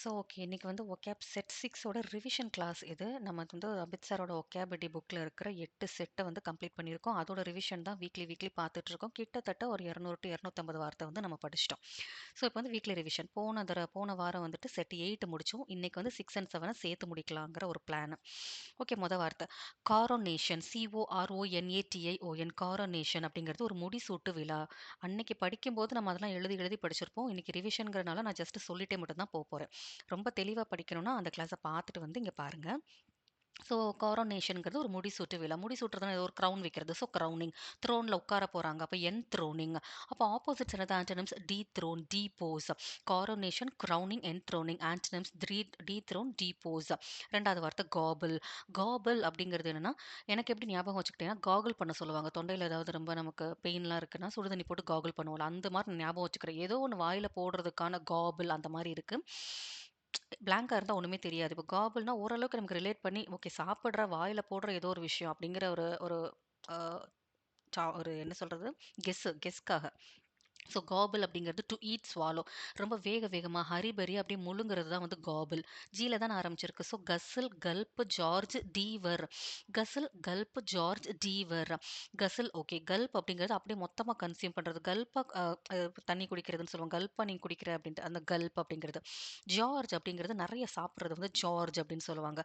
Okay. இன்னைக்கு வந்து ஒகேப் set 6 ஓட ரிவிஷன் கிளாஸ் இது. நம்ம வந்து அமித் சாரோட ஒகேபிலிட்டி புக்ல இருக்கிற 8 செட்ட வந்து கம்ப்ளீட் பண்ணியிருக்கோம். அதோட ரிவிஷன் தான் வீக்லி பார்த்துட்டுருக்கோம். கிட்டத்தட்ட ஒரு 200 டூ 250 வார்த்தை வந்து நம்ம படிச்சுட்டோம். இப்போ வந்து வீக்லி ரிவிஷன். போன வாரம் வந்துட்டு செட் 8 முடிச்சோம். இன்னைக்கு வந்து 6 அண்ட் 7 சேர்த்து முடிக்கலாங்கிற ஒரு பிளான். ஓகே, வார்த்தை காரோனேஷன். CORONATION காரோனேஷன் அப்படிங்கிறது ஒரு முடிசூட்டு விழா. அன்னைக்கு படிக்கும்போது நம்ம அதெல்லாம் எழுதி படிச்சிருப்போம். இன்னைக்கு ரிவிஷன்ங்கிறனால நான் ஜஸ்ட் சொல்லிட்டே மட்டும் தான் போறேன். ரொம்ப தெளிவா படிக்கணும்னா அந்த கிளாஸ பார்த்துட்டு வந்து இங்க பாருங்க. காரோனேஷன்ங்கிறது ஒரு முடிசூட்டு விழா. முடிசூட்டுறதுனா ஏதோ ஒரு கிரவுன் வைக்கிறது. கிரவுனிங். த்ரோன்ல உட்கார போறாங்க. அப்ப என்த்ரோனிங். அப்ப ஆப்போசிட்ஸ் என்னது? Antonyms dethrone, depose. Coronation, crowning, enthroning. Antonyms dethrone, depose. 2வது வார்த்தை காபிள். காபிள் அப்படிங்கிறது என்னன்னா, எனக்கு எப்படி ஞாபகம் வச்சுக்கிட்டேன்னா, காகுல் பண்ண சொல்லுவாங்க. தொண்டையில ஏதாவது ரொம்ப நமக்கு பெயின்லாம் இருக்குன்னா, சுடுதண்ணி போட்டு காகுல் பண்ணுவோம்ல. அந்த மாரி நான் ஞாபகம் வச்சுக்கிறேன். ஏதோ ஒண்ணு வாயில போடுறதுக்கான காபிள் அந்த மாரி இருக்கு. பிளாங்கா இருந்தா ஒண்ணுமே தெரியாது. இப்போ காபிள்னா ஓரளவுக்கு நமக்கு ரிலேட் பண்ணி, ஓகே சாப்பிடுற, வாயில போடுற ஏதோ ஒரு விஷயம் அப்படிங்கிற ஒரு ஒரு அ ஒரு என்ன சொல்றது? கெஸ்க்காக. காபிள் அப்படிங்கிறது டு ஈட் ஸ்வாலோ. ரொம்ப வேகமா ஹரிபரி அப்படியே முழுங்குறது தான் வந்து காபிள். ஜீல தான் ஆரம்பிச்சிருக்கு. Sushil, கல்ப், George, Dewar. Sushil, கல்ப், George, Dewar. Sushil okay. கல்ப் அப்படிங்கிறது அப்படியே மொத்தமா கன்சியூம் பண்றது. கல்ப்பா தண்ணி குடிக்கிறதுன்னு சொல்லுவாங்க. கல்ப்பா நீ குடிக்கிற அப்படின்ட்டு அந்த கல்ப் அப்படிங்கிறது. ஜார்ஜ் அப்படிங்கிறது நிறைய சாப்பிடுறது வந்து ஜார்ஜ் அப்படின்னு சொல்லுவாங்க.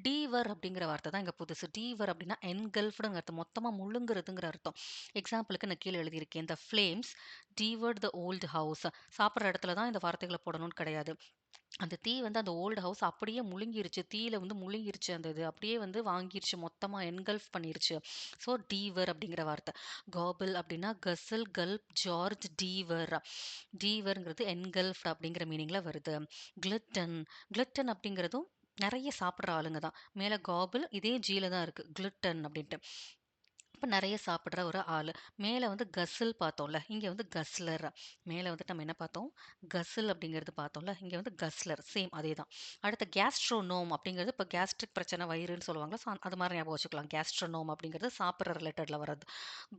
டீவர் அப்படிங்கிற வார்த்தை தான் இங்க புதுசு. டீவர் அப்படின்னா என்கல்ஃப்டுங்கிற அர்த்தம். மொத்தமா முழுங்குறதுங்கிற அர்த்தம். எக்ஸாம்பிளுக்கு நான் கீழே எழுதியிருக்கேன். த ஃப்ளேம்ஸ் டீவர்ட் த ஓல்ட் ஹவுஸ். சாப்பிடுற இடத்துல தான் இந்த வார்த்தைகளை போடணும்னு கிடையாது. அந்த தீ வந்து அந்த ஓல்டு ஹவுஸ் அப்படியே முழுங்கிருச்சு. தீயில வந்து முழுங்கிருச்சு அந்த இது. அப்படியே வந்து வாங்கிருச்சு. மொத்தமா என்கல்ஃப் பண்ணிருச்சு. டீவர் அப்படிங்கிற வார்த்தை. காபிள் அப்படின்னா கசல், கல்ப், ஜார்ஜ், டீவர். டீவர்ங்கிறது என்கல்ஃப்ட் அப்படிங்கிற மீனிங்ல வருது. கிளிட்டன். கிளிட்டன் அப்படிங்கிறதும் நெறைய சாப்பிடுற ஆளுங்க தான். மேல காபிள் இதே ஜீல தான் இருக்கு. கிளிட்டன் அப்படின்ட்டு. அப்ப நெறைய சாப்பிடுற ஒரு ஆளு. மேல வந்து கசில் பார்த்தோம்ல. இங்க வந்து கஸ்லர். மேல வந்துட்டு நம்ம என்ன பார்த்தோம்? கசில் அப்படிங்கிறது பார்த்தோம்ல. இங்க வந்து கஸ்லர். சேம் அதேதான். அடுத்து கேஸ்ட்ரோனோம் அப்படிங்கிறது இப்ப கேஸ்ட்ரிக் பிரச்சனை வயிறுன்னு சொல்லுவாங்கல்ல. அது மாரி ஞாபகம் வச்சுக்கலாம். கேஸ்ட்ரோனோம் அப்படிங்கிறது சாப்பிடுற ரிலேட்டட்ல வர்றது.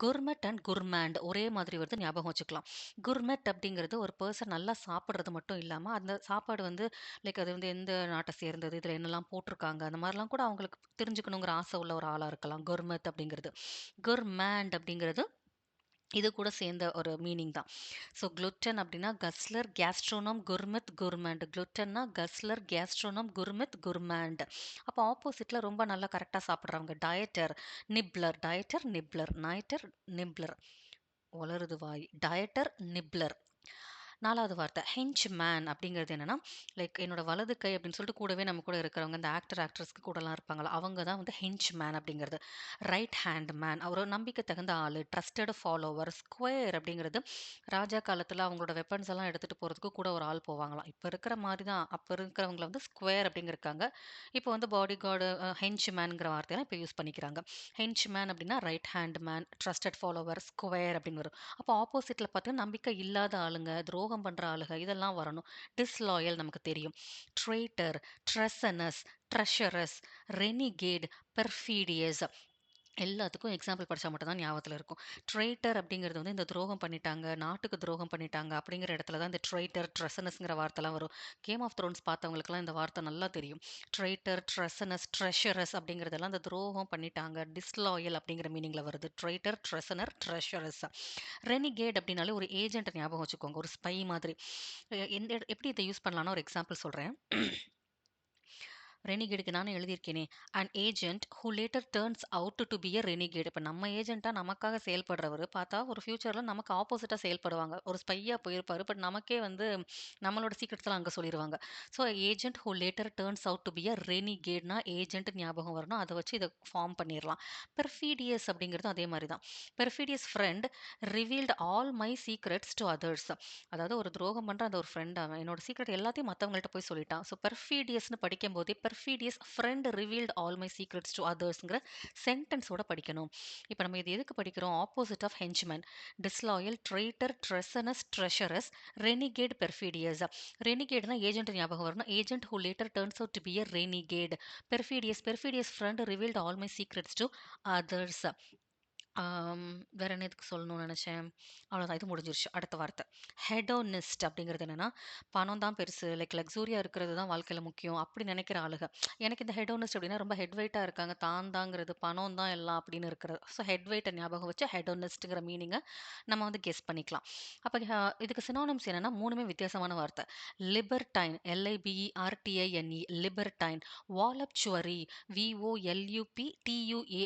குர்மெட் அண்ட் குர்மாண்ட் ஒரே மாதிரி வருது, ஞாபகம் வச்சுக்கலாம். குர்மெட் அப்படிங்கிறது ஒரு பெர்சன் நல்லா சாப்பிடுறது மட்டும் இல்லாம, அந்த சாப்பாடு வந்து லைக் அது வந்து எந்த நாட்ட சேர்ந்தது, இதுல என்னலாம் போட்டிருக்காங்க, அந்த மாரிலாம் கூட அவங்களுக்கு தெரிஞ்சுக்கணுங்கிற ஆசை உள்ள ஒரு ஆளா இருக்கலாம். குர்மெட் அப்படிங்கிறது. குர்மாண்ட் அப்படிங்கிறது இது கூட சேர்ந்த ஒரு மீனிங் தான். குளுட்டன் அப்படின்னா கஸ்லர், கேஸ்ட்ரோனம், குர்மெத், குர்மாண்ட். குளுட்டன்னா கஸ்லர், கேஸ்ட்ரோனம், குர்மெத், குர்மாண்ட். அப்போ ஆப்போசிட்ல ரொம்ப நல்லா கரெக்டா சாப்பிடுறவங்க டயட்டர், நிப்லர். டயட்டர், நிப்லர். நைட்டர், நிப்லர். ஒளருது வாய். டயட்டர், நிப்லர். 4வது வார்த்தை ஹெஞ்ச் மேன் அப்படிங்கிறது என்னன்னா, லைக் என்னோட வலது கை அப்படின்னு சொல்லிட்டு கூடவே நம்ம கூட இருக்கிறவங்க, இந்த ஆக்டர்ஸ்க்கு கூடலாம் இருப்பாங்கல்ல, அவங்க தான் வந்து ஹெஞ்ச் மேன் அப்படிங்கிறது. ரைட் ஹேண்ட் மேன், அவர் ஒரு நம்பிக்கை தகுந்த ஆளு. Trusted follower. ஸ்கொயர் அப்படிங்கிறது ராஜா காலத்துல அவங்களோட வெப்பன்ஸ் எல்லாம் எடுத்துட்டு போறதுக்கு கூட ஒரு ஆள் போவாங்களாம். இப்ப இருக்கிற மாதிரி தான் அப்ப இருக்கிறவங்கள வந்து ஸ்கொயர் அப்படிங்கிருக்காங்க. இப்போ வந்து பாடி கார்டு, ஹெஞ்ச் மேன்ங்கிற வார்த்தையெல்லாம் இப்போ யூஸ் பண்ணிக்கிறாங்க. ஹெஞ்ச் மேன் அப்படின்னா right hand man, trusted follower, square அப்படின்னு வரும். அப்போ ஆப்போசிட்ல பார்த்தீங்கன்னா நம்பிக்கை இல்லாத ஆளுங்க, துரோகம் பண்ற ஆளுங்க இதெல்லாம் வரணும். டிஸ்லாயல் நமக்கு தெரியும். ட்ரெய்ட்டர், ட்ரெசனஸ், ட்ரெஷரஸ், ரெனிகேட், பெர்ஃபீடியஸ் எல்லாத்துக்கும் எக்ஸாம்பிள் படிச்சா மட்டும் தான் ஞாபகத்துல இருக்கும். ட்ரெய்ட்டர் அப்படிங்கிறது வந்து இந்த துரோகம் பண்ணிட்டாங்க, நாட்டுக்கு துரோகம் பண்ணிட்டாங்க அப்படிங்கிற இடத்துல தான் இந்த ட்ரெய்ட்டர், ட்ரெசனஸ்ங்கிற வார்த்தைலாம் வரும். கேம் ஆஃப் த்ரோன்ஸ் பார்த்தவங்களுக்குலாம் இந்த வார்த்தை நல்லா தெரியும். ட்ரெய்ட்டர், ட்ரெசனஸ், ட்ரெஷரஸ் அப்படிங்கிறதெல்லாம் இந்த துரோகம் பண்ணிட்டாங்க. டிஸ்லாயல் அப்படிங்கிற மீனிங்ல வருது. ட்ரெய்ட்டர், ட்ரெசனர், ட்ரெஷரஸ். ரெனிகேட் அப்படின்னாலே ஒரு ஏஜென்ட் ஞாபகம் வச்சுக்கோங்க. ஒரு ஸ்பை மாதிரி. எப்படி இதை யூஸ் பண்ணலாம்னா ஒரு எக்ஸாம்பிள் சொல்றேன். ரெனிகேடுக்கு நானே எழுதியிருக்கேனே. An agent who later turns out to be a renegade. இப்போ நம்ம ஏஜென்ட்டா நமக்காக செயல்படுறவர் பார்த்தா ஒரு ஃபியூச்சர்ல நமக்கு ஆப்போசிட்டா செயல்படுவாங்க. ஒரு ஸ்பையா போயிருப்பாரு. பட் நமக்கே வந்து நம்மளோட சீக்ரெட்ஸ்லாம் அங்க சொல்லிருவாங்க. Agent who later turns out to be a ரெனிகேட்னா ஏஜென்ட் ஞாபகம் வரணும். அதை வச்சு இதை ஃபார்ம் பண்ணிடலாம். பெர்ஃபீடியஸ் அப்படிங்கிறது அதே மாதிரி தான். Perfidious friend revealed all my secrets to others. அதாவது ஒரு துரோகம் பண்ற அந்த ஒரு ஃப்ரெண்ட் அவன் என்னோட சீக்ரெட் எல்லாத்தையும் மத்தவங்கள்ட்ட போய் சொல்லிட்டான். பெர்ஃபீடியஸ்னு படிக்கும்போதே perfidious friend revealed all my secrets to அதர்ஸ்ங்கிற சென்டென்ஸோட படிக்கணும். இப்போ நம்ம இது எதுக்கு படிக்கிறோம்? Opposite of henchman. Disloyal, traitor, treasonous, treacherous, renegade, perfidious. ரெனிகேட்னா ஏஜென்ட் ஞாபகம் வரணும். Agent who later turns out to be a renegade. Perfidious friend revealed all my secrets to others. ஆம், வேற என்ன எதுக்கு சொல்லணும்னு நெனச்சேன். அவ்வளோதான் இது முடிஞ்சிருச்சு. அடுத்த வார்த்தை. ஹெடோனிஸ்ட் அப்படிங்கிறது என்னன்னா, பணம் தான் பெருசு, லைக் லக்ஸூரியா இருக்கிறது தான் வாழ்க்கையில முக்கியம். அப்படி நெனைக்கிற ஆளுக. எனக்கு இந்த ஹெடோனிஸ்ட் அப்படின்னா ரொம்ப ஹெட் வெயிட்டா இருக்காங்க. தான் தாங்கிறது, பணம் தான் எல்லாம் அப்படின்னு இருக்கிறது. ஸோ ஹெட் வெயிட்ட ஞாபகம் வச்சு ஹெடோனிஸ்ட்ங்கிற மீனிங்க நம்ம வந்து கெஸ் பண்ணிக்கலாம். அப்ப இதுக்கு சினோனிம்ஸ் என்னன்னா 3மே வித்தியாசமான வார்த்தை. லிபர்டைன் LIBERTINE லிபர்டைன், வாலப்சுவரி VOLUPTUARY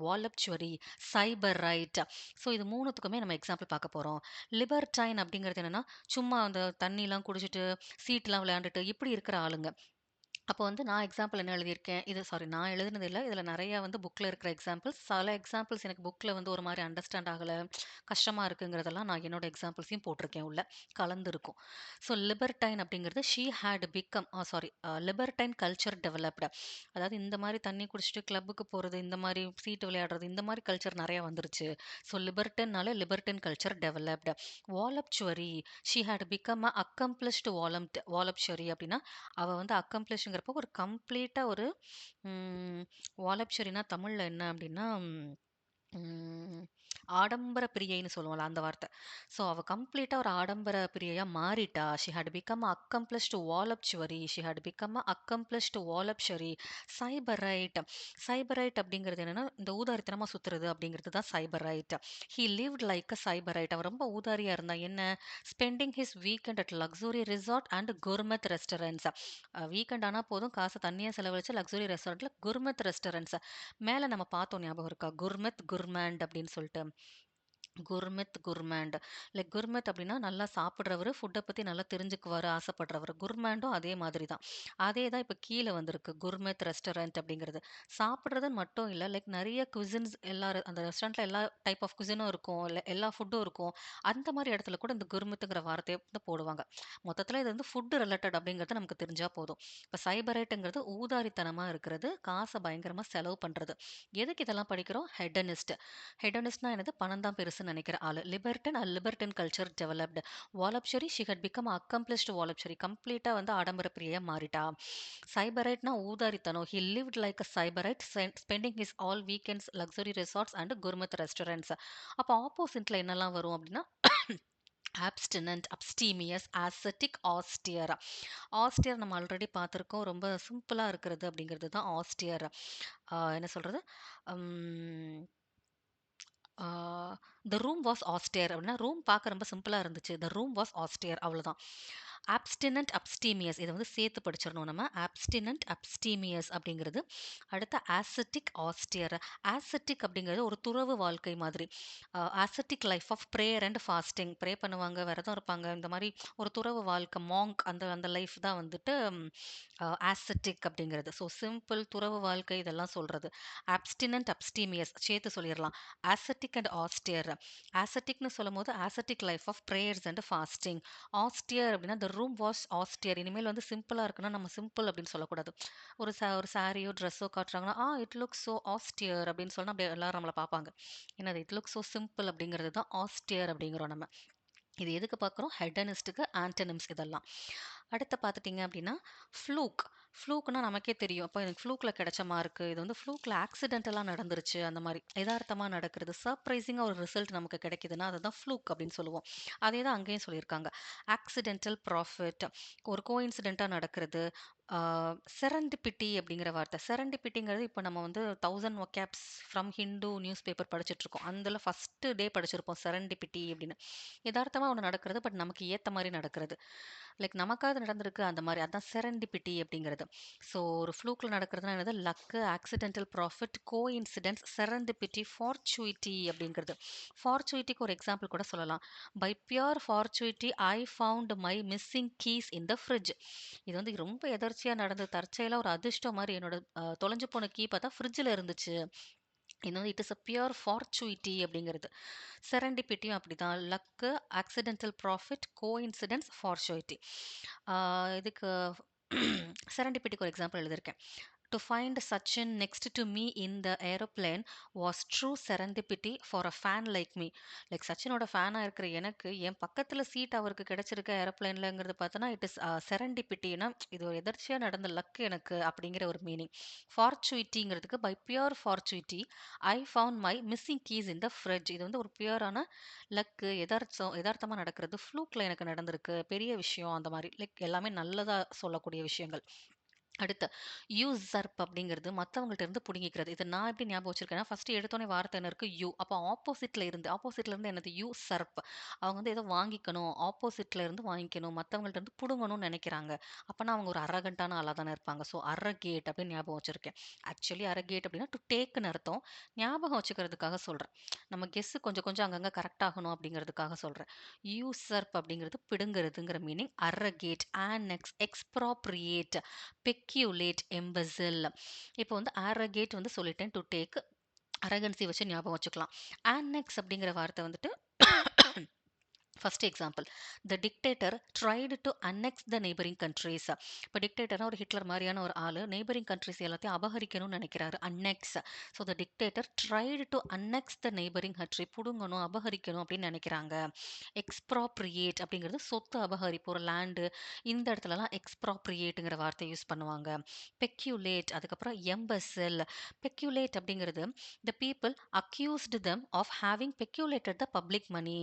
வாலப்சுவரி, சைபர் ரைட். ஸோ இது 3த்துக்குமே நம்ம எக்ஸாம்பிள் பார்க்க போறோம். லிபர்டைன் அப்படிங்கிறது என்னன்னா, சும்மா அந்த தண்ணிலாம் குடிச்சிட்டு, சீட்டுலாம் விளையாண்டுட்டு இப்படி இருக்கிற ஆளுங்க. அப்போ வந்து நான் எக்ஸாம்பிள் என்ன எழுதியிருக்கேன், இது சாரி நான் எழுதினது இல்ல. இதில நெறையா வந்து புக்ல இருக்கிற எக்ஸாம்பிள்ஸ். சில எக்ஸாம்பிள்ஸ் எனக்கு புக்ல வந்து ஒரு மாரி அண்டர்ஸ்டாண்ட் ஆகல, கஷ்டமா இருக்குங்கிறதெல்லாம் நான் என்னோட எக்ஸாம்பிள்ஸையும் போட்டிருக்கேன் உள்ள. கலந்திருக்கும். ஸோ லிபர்டைன் அப்படிங்கிறது she had become sorry libertine culture developed. அதாவது இந்த மாரி தண்ணி குடிச்சிட்டு கிளப்புக்கு போறது, இந்த மாரி சீட்டு விளையாடுறது, இந்த மாரி கல்ச்சர் நெறையா வந்துருச்சு. ஸோ லிபர்டன்னாலே libertine culture developed. Voluptuary she had become accomplished voluptuary அப்படின்னா அவ வந்து அக்கம்ப்ளிஷ்ங்கிறப்போ ஒரு கம்ப்ளீட்டா ஒரு ம் வாலப்சரினா தமிழ்ல என்ன அப்டின்னா, ம் ஆடம்பர பிரியைன்னு சொல்லுவோம்ல அந்த வார்த்தை. ஸோ அவ கம்ப்ளீட்டா ஒரு ஆடம்பர பிரியையா மாறிட்டா. She had become accomplished voluptuary. She had become accomplished voluptuary. Sybarite. Sybarite அப்படிங்கிறது என்னன்னா, இந்த ஊதாரித்தனமா சுத்துறது அப்படிங்கிறது தான் sybarite. He lived like a sybarite. அவன் ரொம்ப ஊதாரியா இருந்தான். என்ன? Spending his weekend at luxury resort and gourmet restaurants. Weekend ஆனா போதும் காச தண்ணியா செலவழிச்சு லக்ஸூரி ரெஸ்டாரண்ட்ல குர்மத் ரெஸ்டாரண்ட்ஸ். மேல நம்ம பார்த்தோம் ஞாபகம் இருக்கா? குர்மத், குர்மாண்ட் அப்படின்னு சொல்லிட்டு. குர்மித், குர்மாண்ட். லைக் குர்மித் அப்படின்னா நல்லா சாப்பிடுறவரு, ஃபுட்ட பத்தி நல்லா தெரிஞ்சுக்குவாரு, ஆசைப்படுறவரு. குர்மாண்டும் அதே மாதிரி தான். அதே தான் இப்ப கீழ வந்திருக்கு. குர்மித் ரெஸ்டாரண்ட் அப்படிங்கிறது. சாப்பிடுறதுன்னு மட்டும் இல்ல, லைக் நெறைய குசின்ஸ் அந்த ரெஸ்டாரண்ட்ல எல்லா டைப் ஆஃப் குசினும் இருக்கும். இல்ல எல்லா ஃபுட்டும் இருக்கும். அந்த மாரி இடத்துல கூட இந்த குர்மித்துங்கிற வார்த்தைய வந்து போடுவாங்க. மொத்தத்துல இது வந்து ஃபுட் ரிலேட்டட் அப்படிங்கிறது நமக்கு தெரிஞ்சா போதும். இப்ப சைபரைட்டுங்கிறது ஊதாரித்தனமா இருக்கிறது, காச பயங்கரமா செலவு பண்றது. எதுக்கு இதெல்லாம் படிக்கிறோம்? ஹெடனிஸ்ட். ஹெடோனிஸ்ட்னா என்னது? பணம் தான் பெருசுன்னு நெனைக்கிற ஆளு. Libertine culture developed. Voluptuary she had become accomplished voluptuary. கம்ப்ளீட்டா வந்து ஆடம்பர பிரியையா மாறிட்டா. சைபரைட்னா ஊதாரித்தனம். He lived like a sybarite spending his all weekends luxury resorts and gourmet restaurants. அப்ப ஆப்போசிட்ல என்னலாம் வரும் அப்படின்னா, abstinent, abstemious, ascetic, austere. Austere நம்ம ஆல்ரெடி பார்த்துருக்கோம். ரொம்ப சிம்பிளா இருக்கிறது அப்படிங்கிறது தான் ஆஸ்டியர். என்ன சொல்றது? ம் ஆ த ரூம் வாஸ் ஆஸ்டியர் அப்படின்னா, ரூம் பார்க்க ரொம்ப சிம்பிளா இருந்துச்சு. த ரூம் வாஸ் ஆஸ்டியர் அவ்வளோதான். ஆப்ஸ்டினன்ட், அப்ஸ்டீமியஸ் இத வந்து சேர்த்து படிச்சிரணும் நம்ம. ஆப்ஸ்டினன்ட், அப்ஸ்டீமியஸ் அப்படிங்கிறது. அடுத்து ஆசெட்டிக், ஆஸ்டியர். ஆசெட்டிக் அப்படிங்கிறது ஒரு துறவு வாழ்க்கை மாதிரி. Ascetic life of prayer and fasting. Pray பண்ணுவாங்க, விரதம் இருப்பாங்க. இந்த மாரி ஒரு துறவு வாழ்க்கை மாங்க் அந்த அந்த லைஃப் தான் வந்துட்டு ஆசெட்டிக் அப்படிங்கிறது. ஸோ சிம்பிள் துறவு வாழ்க்கை இதெல்லாம் சொல்றது. ஆப்ஸ்டினன்ட், அப்ஸ்டீமியஸ் சேர்த்து சொல்லிறலாம். ஆசெட்டிக் அண்ட் ஆஸ்டியர். ஆசெட்டிக்ன்னு சொல்லும்போது ascetic life of prayers and fasting. Austere அப்படின்னா த ரூம் வாஸ் ஆஸ்டியர். இனிமேல் வந்து சிம்பிளா இருக்குன்னா நம்ம சிம்பிள் அப்படின்னு சொல்லக்கூடாது. ஒரு சாரியோ ட்ரெஸ்ஸோ காட்டுறாங்கன்னா இட் லுக்ஸ் ஸோ ஆஸ்டியர் அப்படின்னு சொன்னா அப்படியே எல்லாரும் நம்மளை பார்ப்பாங்க. என்னது இட் லுக்ஸ் ஸோ சிம்பிள் அப்படிங்கிறது தான் ஆஸ்டியர் அப்படிங்கிறோம் நம்ம. இது எதுக்கு பார்க்குறோம்? ஹெடனிஸ்ட்டுக்கு ஆன்டனிம்ஸ் இதெல்லாம். அடுத்து பார்த்துட்டீங்க அப்படின்னா, ஃப்ளூக். ஃப்ளூக்னா நமக்கே தெரியும். அப்ப எனக்கு ஃப்ளூக்ல கிடைச்ச மார்க்கு. இது வந்து ஃப்ளூக்ல ஆக்சிடென்டலா நடந்துருச்சு. அந்த மாரி எதார்த்தமா நடக்கிறது. சர்ப்ரைசிங்கா ஒரு ரிசல்ட் நமக்கு கிடைக்குதுன்னா, அதுதான் ஃப்ளூக் அப்படின்னு சொல்லுவோம். அதே தான் அங்கேயும் சொல்லியிருக்காங்க. Accidental profit. ஒரு கோஇன்சிடென்ட்டா நடக்கிறது. ஆ செரண்டிபிட்டி அப்படிங்கிற வார்த்தை. செரண்டிபிட்டிங்கிறது இப்ப நம்ம வந்து 1000 வொக்காப்ஸ் ஃப்ரம் ஹிந்து நியூஸ் பேப்பர் படிச்சுட்டு இருக்கோம். அதுல ஃபர்ஸ்ட் டே படிச்சிருப்போம் செரண்டிபிட்டி அப்படின்னு. எதார்த்தமா ஒண்ணு நடக்கிறது. பட் நமக்கு ஏத்த மாரி நடக்கிறது. லைக் நமக்கா அது நடந்திருக்கு அந்த மாரி. அதான் செரண்டிபிட்டி அப்படிங்கிறது. ஸோ ஒரு ஃப்ளூக்ல நடக்கிறதுனா என்னது? Luck, accidental profit, coincidence, serendipity, fortuity அப்படிங்கிறது. ஃபார்ச்சுயிட்டிக்கு ஒரு எக்ஸாம்பிள் கூட சொல்லலாம். By pure fortuity I found my missing keys in the fridge. இது வந்து ரொம்ப எதர்ச்சியா நடந்தது. தற்செயலா ஒரு அதிர்ஷ்டம் மாரி என்னோட தொலைஞ்சு போன கீ பார்த்தா ஃப்ரிட்ஜ்ல இருந்துச்சு. இது வந்து it is a pure fortuity அப்படிங்கிறது. செரண்டிபிட்டியும் அப்படிதான். Luck, accidental profit, coincidence, fortuity. இதுக்கு செரண்டிபிட்டிக்கு ஒரு எக்ஸாம்பிள் எழுதியிருக்கேன். To find Sachin next to me in the aeroplane was true serendipity for a fan like me. Like சச்சினோட ஃபேனாக இருக்கிற எனக்கு என் பக்கத்தில் சீட் அவருக்கு கிடைச்சிருக்க ஏரோப்ளேன்லங்கிறது பார்த்தோன்னா இட் இஸ் செரண்டிபிட்டினா இது ஒரு எதர்ச்சியாக நடந்த லக் எனக்கு அப்படிங்கிற ஒரு மீனிங். ஃபார்ச்சுவிட்டிங்கிறதுக்கு by pure fortuity I found my missing keys in the fridge. இது வந்து ஒரு பியூரான லக்கு, எதார்த்தமா நடக்கிறது. ஃப்ளூக்ல எனக்கு நடந்திருக்கு. பெரிய விஷயம் அந்த மாரி. லைக் எல்லாமே நல்லதா சொல்லக்கூடிய விஷயங்கள். அடுத்து யூசர்ப் அப்படிங்கிறது மத்தவங்கள்ட்ட இருந்து புடுங்கிக்கிறது. இது நான் எப்படி ஞாபகம் வச்சிருக்கேன்னா, ஃபர்ஸ்ட் எடுத்தோனே வார்த்தை என்ன இருக்கு? யூ. அப்போ ஆப்போசிட்ல இருந்து என்னது? யூசர்ப். அவங்க வந்து ஏதோ வாங்கிக்கணும். ஆப்போசிட்ல இருந்து வாங்கிக்கணும். மத்தவங்கள்ட்ட இருந்து புடுங்கணும்னு நெனைக்கிறாங்க. அப்பன்னா அவங்க ஒரு அரகன்ட்டான ஆளா தானே இருப்பாங்க. ஸோ அரகேட் அப்படின்னு ஞாபகம் வச்சிருக்கேன். ஆக்சுவலி அரகேட் அப்படின்னா டு டேக்ன்னு அர்த்தம். ஞாபகம் வச்சுக்கிறதுக்காக சொல்றேன். நம்ம கெஸ் கொஞ்சம் கொஞ்சம் அங்கங்க கரெக்ட் ஆகணும் அப்படிங்கிறதுக்காக சொல்றேன். யூசர்ப் அப்படிங்கிறது பிடுங்குறதுங்கிற மீனிங். அரகேட், ஆனெக்ஸ், எக்ஸ்ப்ராப்ரியேட், பெக்யூலேட், எம்பசில். இப்போ வந்து ஆரகேட் வந்து சொல்லிட்டேன். To take. அரகன்சி வச்சு ஞாபகம் வச்சுக்கலாம். ஆனெக்ஸ் அப்படிங்கிற வார்த்தை வந்துட்டு first example, the dictator tried to annex the neighbouring countries. இப்போ டிக்டேட்டர்னா ஒரு ஹிட்லர் மாதிரியான ஒரு ஆள் நெய்பரிங் கண்ட்ரீஸ் எல்லாத்தையும் அபகரிக்கணும்னு நினைக்கிறாரு. Annex. So the dictator tried to annex the neighbouring country. புடுங்கணும், அபகரிக்கணும் அப்படின்னு நினைக்கிறாங்க. எக்ஸ்ப்ராப்ரியேட் அப்படிங்கிறது சொத்து அபகரிப்பு, ஒரு லேண்டு. இந்த இடத்துலலாம் எக்ஸ்ப்ராப்ரியேட்டுங்கிற வார்த்தை யூஸ் பண்ணுவாங்க. பெக்யூலேட், அதுக்கப்புறம் எம்பசெல். பெக்யூலேட் அப்படிங்கிறது the people accused them of having peculated the public money.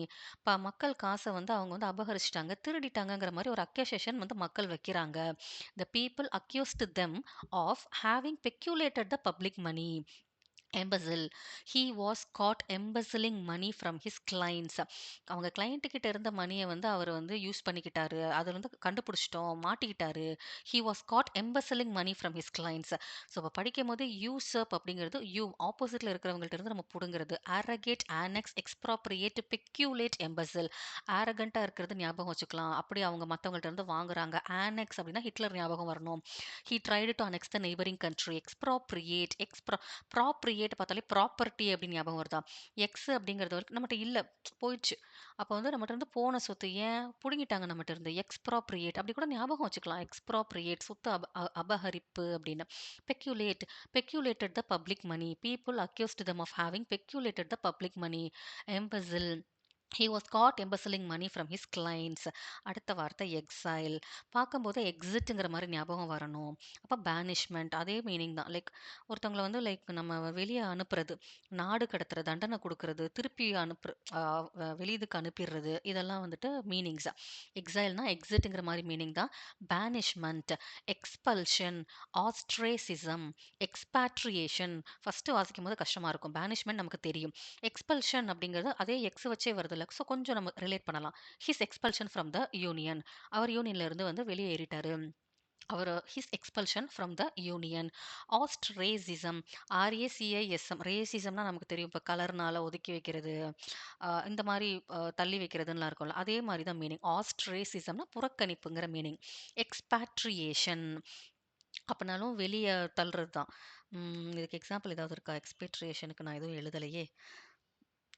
மக்கள் காசை வந்து அவங்க வந்து அபகரிச்சுட்டாங்க, திருடிட்டாங்கங்கிற மாதிரி ஒரு அக்யூசேஷன் வந்து மக்கள் வைக்கிறாங்க. The people accused them of having peculated the public money. Embezzle. He was caught embezzling money from his clients. அவங்க கிளைண்ட் கிட்ட இருந்த மணியை வந்து அவர் வந்து யூஸ் பண்ணிக்கிட்டாரு. அதை வந்து கண்டுபிடிச்சிட்டோம், மாட்டிக்கிட்டாரு. He was caught embezzling money from his clients. So இப்போ படிக்கும் போது யூசப் அப்படிங்கிறது யூ ஆப்போசிட்ல இருக்கிறவங்கள்ட்ட இருந்து நம்ம பிடுங்கிறது. அரகேட், ஆனெக்ஸ், எக்ஸ்ப்ராப்ரியேட், பெக்யூலேட், எம்பசில். ஆரகண்டா இருக்கிறது ஞாபகம் வச்சுக்கலாம். அப்படி அவங்க மற்றவங்கள்ட்ட இருந்து வாங்குறாங்க. ஆனெக்ஸ் அப்படின்னா ஹிட்லர் ஞாபகம் வரணும். He tried to annex the neighbouring country. Expropriate, propriate பார்த்தாலே ப்ராப்பர்ட்டி அப்படின்னு ஞாபகம் வருதா? எக்ஸ் அப்படிங்கிறது வரைக்கும் நம்மகிட்ட இல்லை, போயிடுச்சு. அப்போ வந்து நம்மகிட்ட இருந்து போன சொத்து ஏன் புடுங்கிட்டாங்க நம்மகிட்ட இருந்து? எக்ஸ்ப்ராப்ரியேட் அப்படி கூட ஞாபகம் வச்சுக்கலாம். எக்ஸ்ப்ராப்ரியேட் சொத்து அபகரிப்பு அப்படின்னு. Peculate, peculated the public money. People accused them of having peculated the public money. Embezzle. He was caught embezzling money from his clients. அடுத்த வார்த்தை எக்ஸைல். பார்க்கும்போது எக்ஸிட்டுங்கிற மாதிரி ஞாபகம் வரணும். அப்போ பேனிஷ்மெண்ட் அதே மீனிங் தான். லைக் ஒருத்தவங்களை வந்து லைக் நம்ம வெளியே அனுப்புறது, நாடு கடத்துறது, தண்டனை கொடுக்கறது, திருப்பி வெளியுதுக்கு அனுப்பிடுறது, இதெல்லாம் வந்துட்டு மீனிங்ஸ். எக்ஸைல்னா எக்ஸிட்டுங்கிற மாதிரி மீனிங் தான். பேனிஷ்மெண்ட், எக்ஸ்பல்ஷன், ஆஸ்ட்ரேசிசம், எக்ஸ்பேட்ரியேஷன். ஃபர்ஸ்ட் வாசிக்கும் போது கஷ்டமா இருக்கும். பேனிஷ்மெண்ட் நமக்கு தெரியும். எக்ஸ்பல்ஷன் அப்படிங்கிறது அதே எக்ஸ் வச்சே வருதுல்ல. ஸோ கொஞ்சம் நம்ம ரிலேட் பண்ணலாம். His expulsion from the union. அவர் யூனியன்ல இருந்து வந்து வெளியேறிட்டாரு. அவர் his expulsion from the union. Ostracism, R A C I S M. ரேசிசம்னா நமக்கு தெரியும். இப்போ கலர்னால ஒதுக்கி வைக்கிறது, இந்த மாதிரி தள்ளி வைக்கிறதுலாம் இருக்கும்ல. அதே மாதிரி தான் மீனிங். ஆஸ்ட்ரேசிசம்னா புறக்கணிப்புங்கிற மீனிங். எக்ஸ்பேட்ரியேஷன் அப்படின்னாலும் வெளியே தள்ளுறது தான். இதுக்கு எக்ஸாம்பிள் ஏதாவது இருக்கா? எக்ஸ்பேட்ரியேஷனுக்கு நான் எதுவும் எழுதலையே.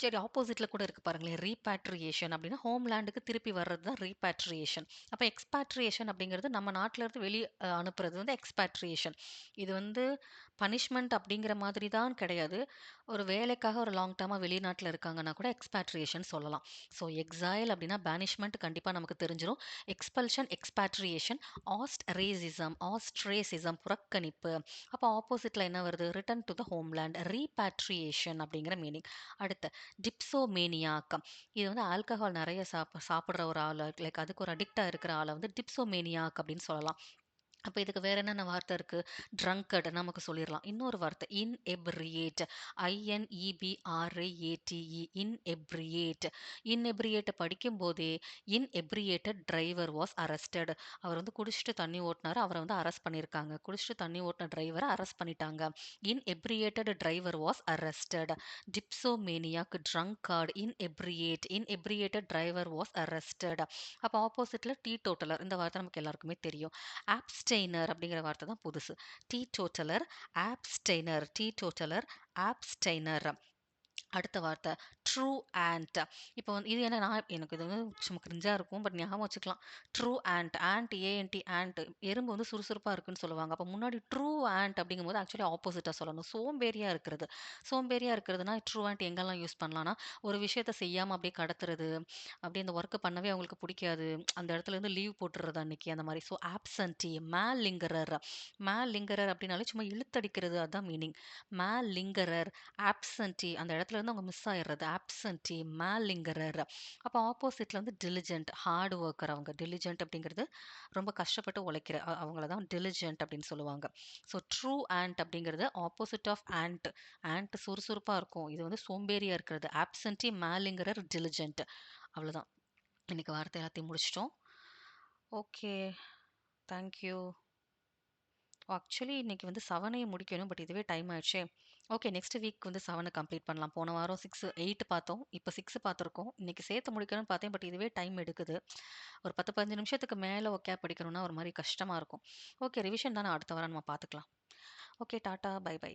சரி, ஆப்போசிட்ல கூட இருக்கு பாருங்களேன். ரீபேட்ரியேஷன் அப்படின்னா ஹோம்லேண்டுக்கு திருப்பி வர்றது தான் ரீபேட்ரியேஷன். அப்போ எக்ஸ்பேட்ரியேஷன் அப்படிங்கிறது நம்ம நாட்டில இருந்து வெளியே அனுப்புறது வந்து எக்ஸ்பேட்ரியேஷன். இது வந்து பனிஷ்மெண்ட் அப்படிங்கிற மாதிரி தான் கிடையாது. ஒரு வேலைக்காக ஒரு லாங் டேர்மா வெளிநாட்டில் இருக்காங்கன்னா கூட எக்ஸ்பேட்ரியேஷன் சொல்லலாம். ஸோ எக்ஸைல் அப்படின்னா பேனிஷ்மெண்ட் கண்டிப்பாக நமக்கு தெரிஞ்சிடும். எக்ஸ்பல்ஷன், எக்ஸ்பேட்ரியேஷன், ஆஸ்ட்ரேசிசம் புறக்கணிப்பு. அப்போ ஆப்போசிட்ல என்ன வருது? ரிட்டர்ன் டு த ஹோம்லேண்ட், ரீபேட்ரியேஷன் அப்படிங்கிற மீனிங். அடுத்து டிப்சோமேனியாக். இது வந்து ஆல்கஹால் நிறைய சாப்பிடுற ஒரு ஆள், லைக் அதுக்கு ஒரு அடிக்டா இருக்கிற ஆளை வந்து டிப்சோமேனியாக் அப்படின்னு சொல்லலாம். அப்போ இதுக்கு வேற என்னென்ன வார்த்தை இருக்கு? ட்ரங்கட் நமக்கு சொல்லிடலாம். இன்னொரு வார்த்தை இன்எப்ரியேட். INEBRATE. இன்எப்ரியேட். இன்எப்ரியேட் படிக்கும் போதே இன்எப்ரியேட்டட் டிரைவர் வாஸ் அரஸ்டட். அவர் வந்து குடிச்சிட்டு தண்ணி ஓட்டினாரு, அவரை வந்து அரெஸ்ட் பண்ணியிருக்காங்க. குடிச்சிட்டு தண்ணி ஓட்டின டிரைவரை அரெஸ்ட் பண்ணிட்டாங்க. Inebriated driver was arrested. Dipsomaniac, drunkard, inebriate. Inebriated driver was arrested. அப்போ ஆப்போசிட்ல டீ டோட்டலர். இந்த வார்த்தை நமக்கு எல்லாருக்குமே தெரியும். ஆப்ஸ்டெய்னர் அப்படிங்கிற வார்த்தை தான் புதுசு. Teetotaller, abstainer. Teetotaller, abstainer. அடுத்த வார்த்தை ட்ரூ ஆண்ட். இப்போ வந்து இது என்ன எனக்கு இது வந்து சும்மா கிரிஞ்சா இருக்கும். பட் ஞாபகம் வச்சுக்கலாம். True and and AND and எறும்பு வந்து சுறுசுறுப்பா இருக்குன்னு சொல்லுவாங்க. அப்போ முன்னாடி ட்ரூ ஆண்ட் அப்படிங்கும்போது ஆக்சுவலி ஆப்போசிட்டா சொல்லணும். சோம்பேறியா இருக்கிறது. சோம்பேறியா இருக்கிறதுனா ட்ரூ ஆண்ட் எங்கெல்லாம் யூஸ் பண்ணலாம்னா, ஒரு விஷயத்த செய்யாம அப்படியே கடத்துறது. அப்படியே அந்த ஒர்க் பண்ணவே அவங்களுக்கு பிடிக்காது. அந்த இடத்துல இருந்து லீவ் போட்டுறது அன்னைக்கு அந்த மாதிரி. So absentee, மேலிங்கரர். மேலிங்கரர் அப்படின்னாலே சும்மா இழுத்தடிக்கிறது அதான் மீனிங். மேலிங்கரர், ஆப்சன்டி அந்த இடத்துல இருந்து அவங்க மிஸ் ஆயிடுறது. Absentee, malingerer. அப்போ ஆப்போசிட்ல வந்து டிலிஜென்ட், ஹார்ட் ஒர்க்கர் அவங்க. டிலிஜென்ட் அப்படிங்கிறது ரொம்ப கஷ்டப்பட்டு உழைக்கிற அவங்கள தான் டிலிஜென்ட் அப்படின்னு சொல்லுவாங்க. ஸோ ட்ரூ ஆண்ட் அப்படிங்கிறது ஆப்போசிட் ஆஃப் ஆண்ட். ஆண்ட் சுறுசுறுப்பா இருக்கும். இது வந்து சோம்பேறியா இருக்கிறது. Absentee, malingerer, diligent. அவ்வளோதான். இன்னைக்கு வார்த்தை எல்லாத்தையும் முடிச்சிட்டோம். ஓகே. தேங்க்யூ. ஆக்சுவலி இன்னைக்கு வந்து 7 முடிக்கணும். பட் இதுவே டைம் ஆயிடுச்சே. ஓகே, நெக்ஸ்ட் வீக் வந்து 7 கம்ப்ளீட் பண்ணலாம். போன வாரம் 6, 8 பார்த்தோம். இப்போ 6 பார்த்துருக்கோம். இன்னைக்கு சேர்த்து முடிக்கணும்னு பார்த்தேன். பட் இதுவே டைம் எடுக்குது. ஒரு 10, 15 நிமிஷத்துக்கு மேல ஒகேப் படிக்கணும்னா ஒரு மாரி கஷ்டமா இருக்கும். ஓகே, ரிவிஷன் தானே அடுத்த வாரம் நம்ம பார்த்துக்கலாம். Okay, tata, bye by.